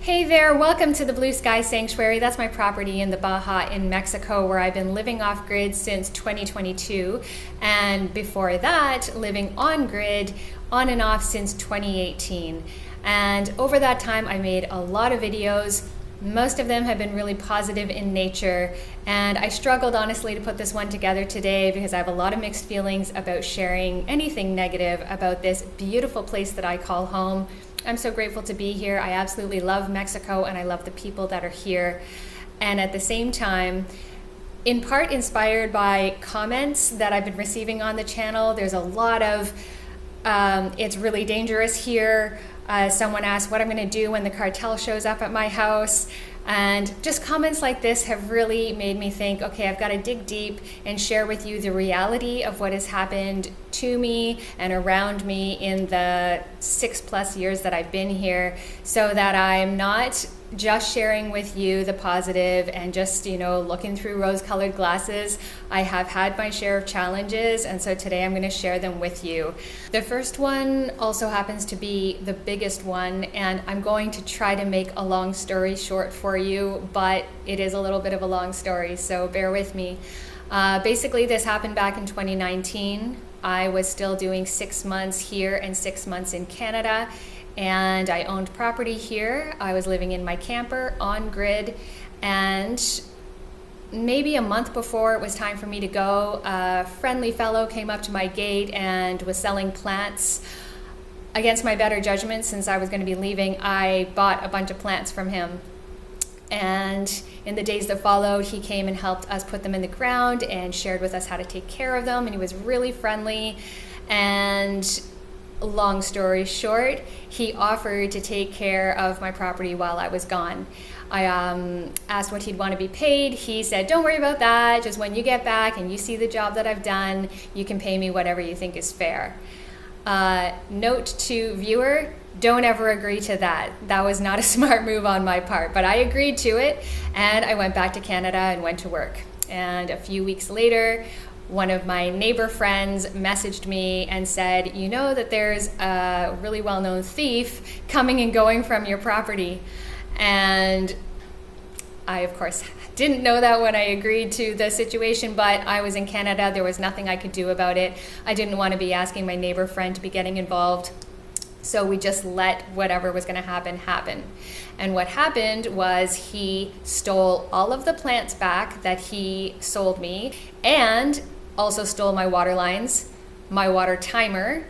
Hey there, welcome to the Blue Sky Sanctuary. That's my property in the Baja in Mexico, where I've been living off grid since 2022, and before that living on grid on and off since 2018. And over that time I made a lot of videos. Most of them have been really positive in nature, and I struggled honestly to put this one together today because I have a lot of mixed feelings about sharing anything negative about this beautiful place that I call home. I'm so grateful to be here. I absolutely love Mexico and I love the people that are here. And at the same time, in part inspired by comments that I've been receiving on the channel, there's a lot of, it's really dangerous here. Someone asked what I'm gonna do when the cartel shows up at my house. And just comments like this have really made me think, okay, I've got to dig deep and share with you the reality of what has happened to me and around me in the 6+ years that I've been here, so that I'm not just sharing with you the positive and just, looking through rose-colored glasses. I have had my share of challenges, and so today I'm going to share them with you. The first one also happens to be the biggest one, and I'm going to try to make a long story short for you, but it is a little bit of a long story, so bear with me. Basically, this happened back in 2019. I was still doing 6 months here and 6 months in Canada, and I owned property here. I was living in my camper on grid, and maybe a month before it was time for me to go, a friendly fellow came up to my gate and was selling plants. Against my better judgment, since I was going to be leaving, I bought a bunch of plants from him. And in the days that followed, he came and helped us put them in the ground and shared with us how to take care of them, and he was really friendly. And long story short, he offered to take care of my property while I was gone. I asked what he'd want to be paid. He said, don't worry about that. Just when you get back and you see the job that I've done, you can pay me whatever you think is fair. Note to viewer, don't ever agree to that. That was not a smart move on my part, but I agreed to it, and I went back to Canada and went to work. And a few weeks later, one of my neighbor friends messaged me and said, you know that there's a really well-known thief coming and going from your property. And I, of course, didn't know that when I agreed to the situation, but I was in Canada. There was nothing I could do about it. I didn't want to be asking my neighbor friend to be getting involved. So we just let whatever was going to happen. And what happened was he stole all of the plants back that he sold me, and also stole my water lines, my water timer,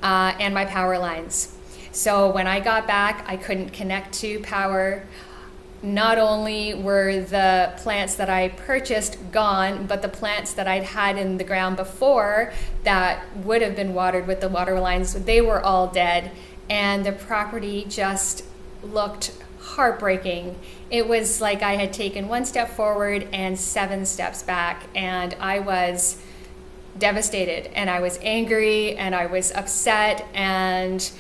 and my power lines. So when I got back, I couldn't connect to power. Not only were the plants that I purchased gone, but the plants that I'd had in the ground before that would have been watered with the water lines, they were all dead. And the property just looked heartbreaking. It was like I had taken 1 step forward and 7 steps back, and I was devastated, and I was angry, and I was upset, and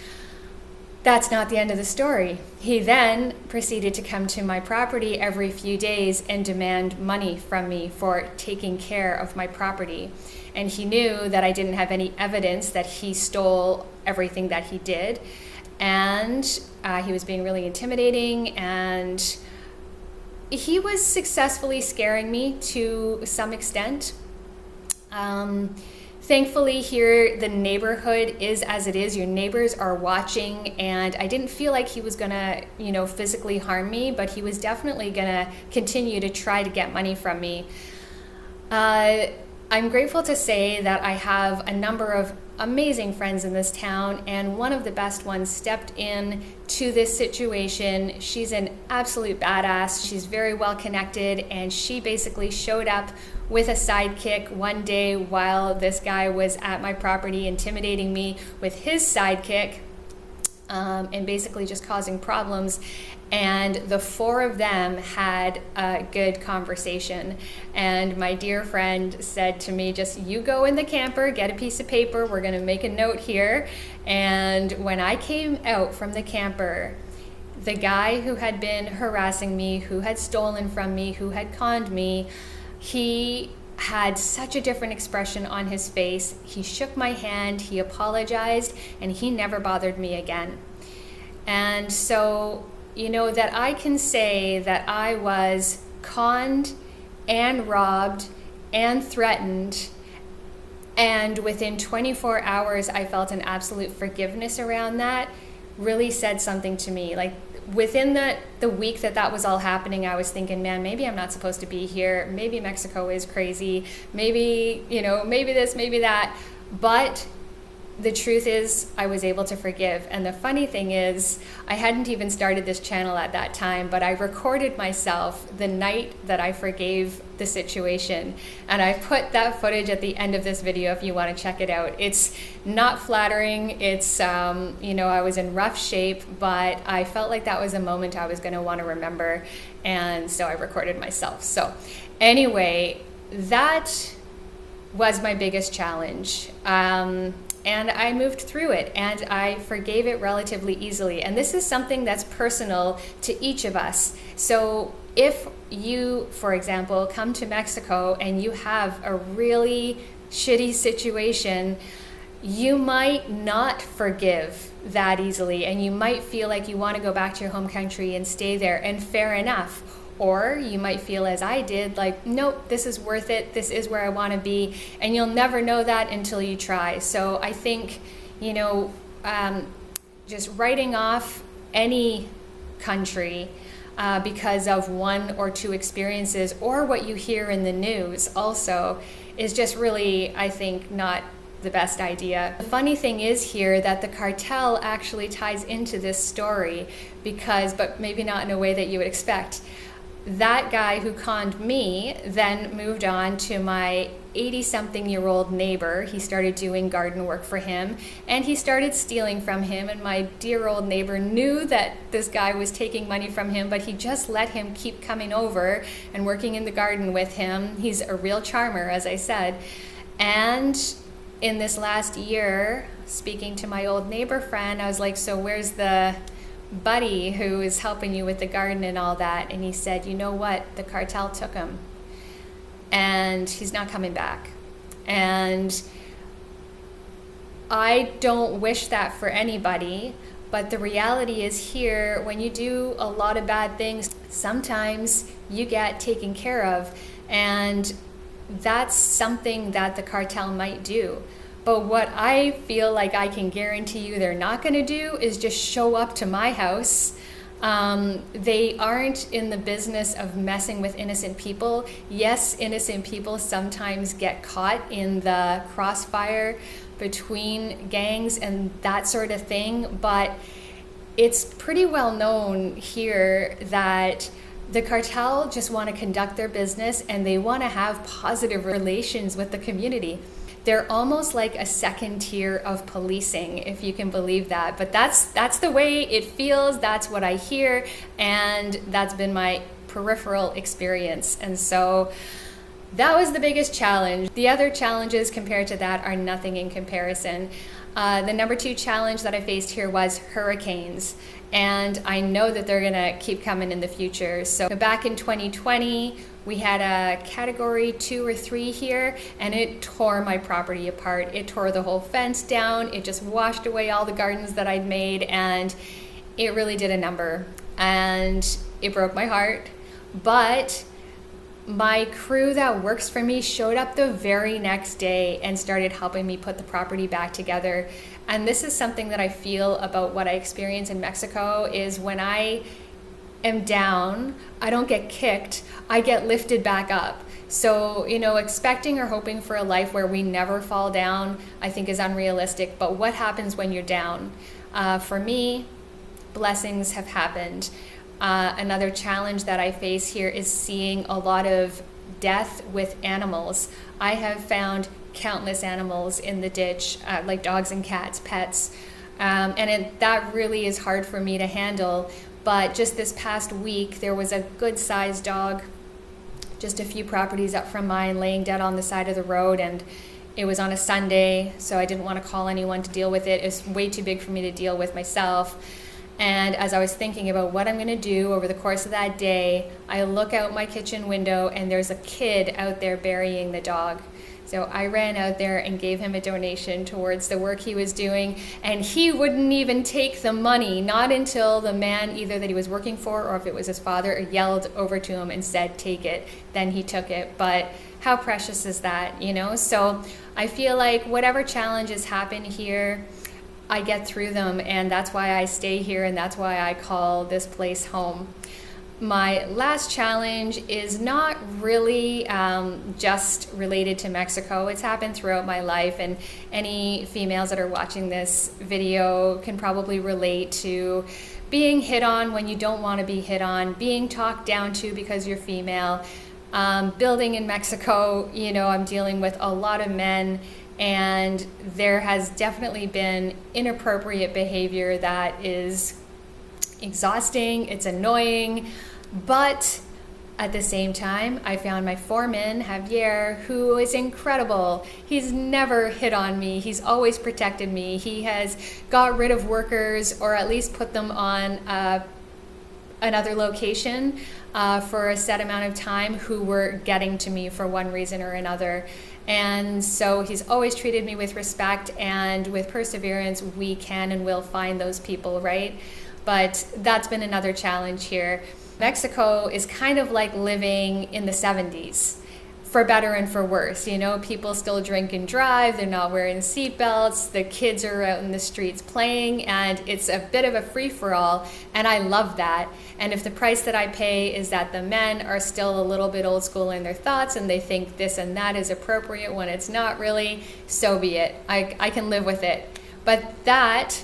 that's not the end of the story. He then proceeded to come to my property every few days and demand money from me for taking care of my property. And he knew that I didn't have any evidence that he stole everything that he did. And he was being really intimidating, and he was successfully scaring me to some extent. Thankfully here, the neighborhood is as it is. Your neighbors are watching, and I didn't feel like he was gonna, physically harm me, but he was definitely gonna continue to try to get money from me. I'm grateful to say that I have a number of amazing friends in this town, and one of the best ones stepped in to this situation. She's an absolute badass. She's very well connected, and she basically showed up with a sidekick one day while this guy was at my property intimidating me with his sidekick, and basically just causing problems. And the 4 of them had a good conversation. And my dear friend said to me, just you go in the camper, get a piece of paper, we're gonna make a note here. And when I came out from the camper, the guy who had been harassing me, who had stolen from me, who had conned me, he had such a different expression on his face. He shook my hand, he apologized, and he never bothered me again. And so that I can say that I was conned and robbed and threatened, and within 24 hours I felt an absolute forgiveness around that, really said something to me. Like, within the week that was all happening, I was thinking, man, maybe I'm not supposed to be here. Maybe Mexico is crazy. Maybe, maybe this, maybe that. But the truth is, I was able to forgive. And the funny thing is, I hadn't even started this channel at that time, but I recorded myself the night that I forgave the situation. And I put that footage at the end of this video if you want to check it out. It's not flattering. It's, I was in rough shape, but I felt like that was a moment I was going to want to remember. And so I recorded myself. So anyway, that was my biggest challenge. And I moved through it, and I forgave it relatively easily. And this is something that's personal to each of us. So if you, for example, come to Mexico and you have a really shitty situation, you might not forgive that easily, and you might feel like you want to go back to your home country and stay there, and fair enough. Or you might feel, as I did, like, nope, this is worth it. This is where I want to be. And you'll never know that until you try. So I think, just writing off any country because of one or two experiences, or what you hear in the news also, is just really, I think, not the best idea. The funny thing is here that the cartel actually ties into this story but maybe not in a way that you would expect. That guy who conned me then moved on to my 80-something-year-old neighbor. He started doing garden work for him, and he started stealing from him. And my dear old neighbor knew that this guy was taking money from him, but he just let him keep coming over and working in the garden with him. He's a real charmer, as I said. And in this last year, speaking to my old neighbor friend, I was like, so where's the buddy who is helping you with the garden and all that? And he said, you know what, the cartel took him and he's not coming back. And I don't wish that for anybody, but the reality is here, when you do a lot of bad things, sometimes you get taken care of, and that's something that the cartel might do. But what I feel like I can guarantee you they're not going to do is just show up to my house. They aren't in the business of messing with innocent people. Yes, innocent people sometimes get caught in the crossfire between gangs and that sort of thing, but it's pretty well known here that the cartel just want to conduct their business, and they want to have positive relations with the community. They're almost like a second tier of policing, if you can believe that. But that's the way it feels. That's what I hear, and that's been my peripheral experience. And so that was the biggest challenge. The other challenges compared to that are nothing in comparison. The number 2 challenge that I faced here was hurricanes. And I know that they're gonna keep coming in the future. So back in 2020, we had a category 2 or 3 here, and it tore my property apart. It tore the whole fence down. It just washed away all the gardens that I'd made, and it really did a number. And it broke my heart. But my crew that works for me showed up the very next day and started helping me put the property back together. And this is something that I feel about what I experience in Mexico, is when I am down, I don't get kicked, I get lifted back up. So, expecting or hoping for a life where we never fall down, I think is unrealistic. But what happens when you're down? For me, blessings have happened. Another challenge that I face here is seeing a lot of death with animals. I have found countless animals in the ditch, like dogs and cats, pets. That really is hard for me to handle. But just this past week, there was a good-sized dog, just a few properties up from mine, laying dead on the side of the road. And it was on a Sunday, so I didn't want to call anyone to deal with it. It's way too big for me to deal with myself. And as I was thinking about what I'm going to do over the course of that day, I look out my kitchen window and there's a kid out there burying the dog. So I ran out there and gave him a donation towards the work he was doing, and he wouldn't even take the money, not until the man either that he was working for or if it was his father yelled over to him and said, take it. Then he took it. But how precious is that, you know? So I feel like whatever challenges happen here, I get through them, and that's why I stay here, and that's why I call this place home. My last challenge is not really just related to Mexico. It's happened throughout my life, and any females that are watching this video can probably relate to being hit on when you don't want to be hit on, being talked down to because you're female. Building in Mexico, you know, I'm dealing with a lot of men, and there has definitely been inappropriate behavior that is exhausting, it's annoying, but at the same time, I found my foreman, Javier, who is incredible. He's never hit on me. He's always protected me. He has got rid of workers, or at least put them on another location for a set amount of time, who were getting to me for one reason or another. And so he's always treated me with respect, and with perseverance, we can and will find those people, right? But that's been another challenge here. Mexico is kind of like living in the 70s, for better and for worse. You know, people still drink and drive, they're not wearing seatbelts, the kids are out in the streets playing, and it's a bit of a free-for-all, and I love that. And if the price that I pay is that the men are still a little bit old school in their thoughts, and they think this and that is appropriate when it's not really, so be it. I can live with it. But that,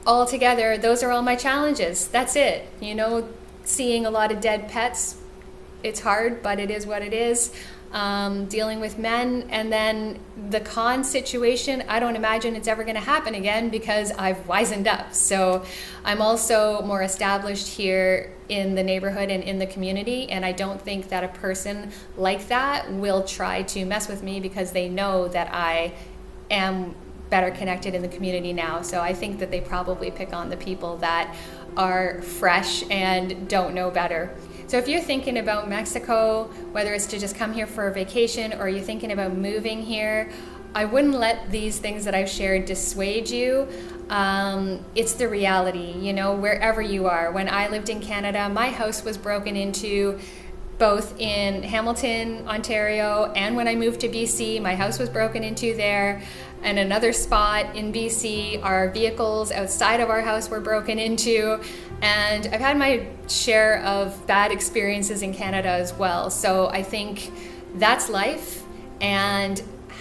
altogether, those are all my challenges. That's it. You know, seeing a lot of dead pets, it's hard, but it is what it is. Dealing with men, and then the con situation, I don't imagine it's ever going to happen again because I've wisened up. So I'm also more established here in the neighborhood and in the community, and I don't think that a person like that will try to mess with me because they know that I am better connected in the community now. So I think that they probably pick on the people that are fresh and don't know better. So if you're thinking about Mexico, whether it's to just come here for a vacation or you're thinking about moving here, I wouldn't let these things that I've shared dissuade you. It's the reality, you know, wherever you are. When I lived in Canada, my house was broken into both in Hamilton, Ontario, and when I moved to BC, my house was broken into there. And another spot in BC, our vehicles outside of our house were broken into. And I've had my share of bad experiences in Canada as well. So I think that's life, and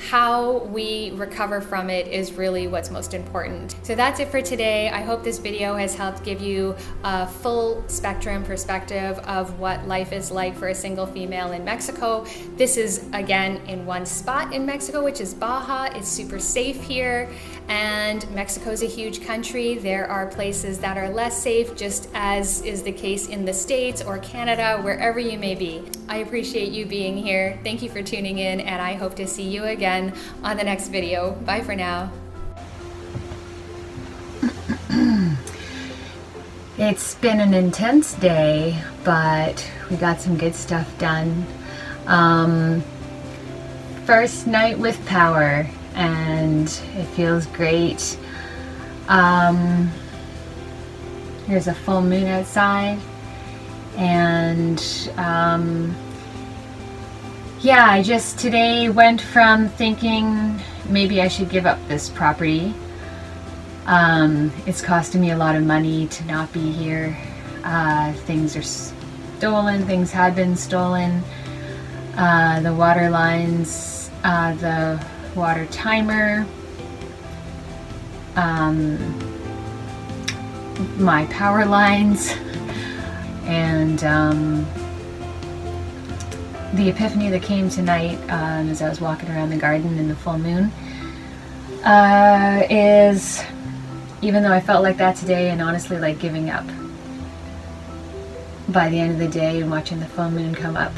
how we recover from it is really what's most important. So that's it for today. I hope this video has helped give you a full spectrum perspective of what life is like for a single female in Mexico. This is, again, in one spot in Mexico, which is Baja. It's super safe here, and Mexico's a huge country. There are places that are less safe, just as is the case in the States or Canada, wherever you may be. I appreciate you being here. Thank you for tuning in, and I hope to see you again on the next video. Bye for now. It's been an intense day, but we got some good stuff done. First night with power, and it feels great. There's a full moon outside, and yeah, I just today went from thinking maybe I should give up this property. It's costing me a lot of money to not be here. Things are stolen, things had been stolen. The water lines, the water timer, my power lines, and the epiphany that came tonight as I was walking around the garden in the full moon is, even though I felt like that today and honestly like giving up, by the end of the day and watching the full moon come up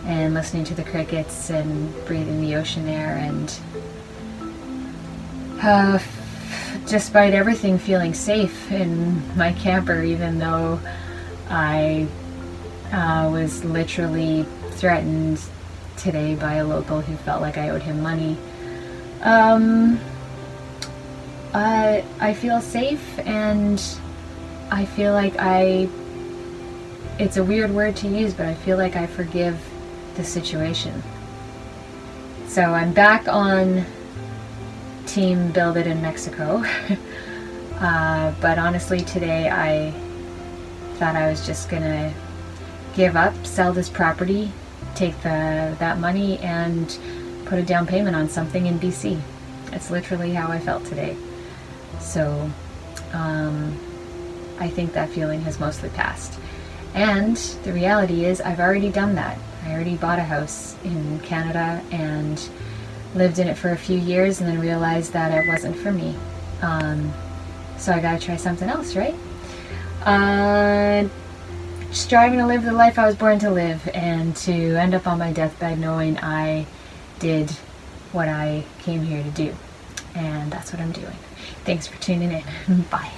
and listening to the crickets and breathing the ocean air, and despite everything, feeling safe in my camper, even though I was literally threatened today by a local who felt like I owed him money. I feel safe, and I feel like it's a weird word to use, but I feel like I forgive the situation. So I'm back on Team Build It in Mexico. But honestly, today I thought I was just gonna give up, sell this property, take that money and put a down payment on something in BC. It's literally how I felt today. So I think that feeling has mostly passed. And the reality is I've already done that. I already bought a house in Canada and lived in it for a few years and then realized that it wasn't for me. So I gotta try something else, right? Striving to live the life I was born to live, and to end up on my deathbed knowing I did what I came here to do. And that's what I'm doing. Thanks for tuning in. Bye.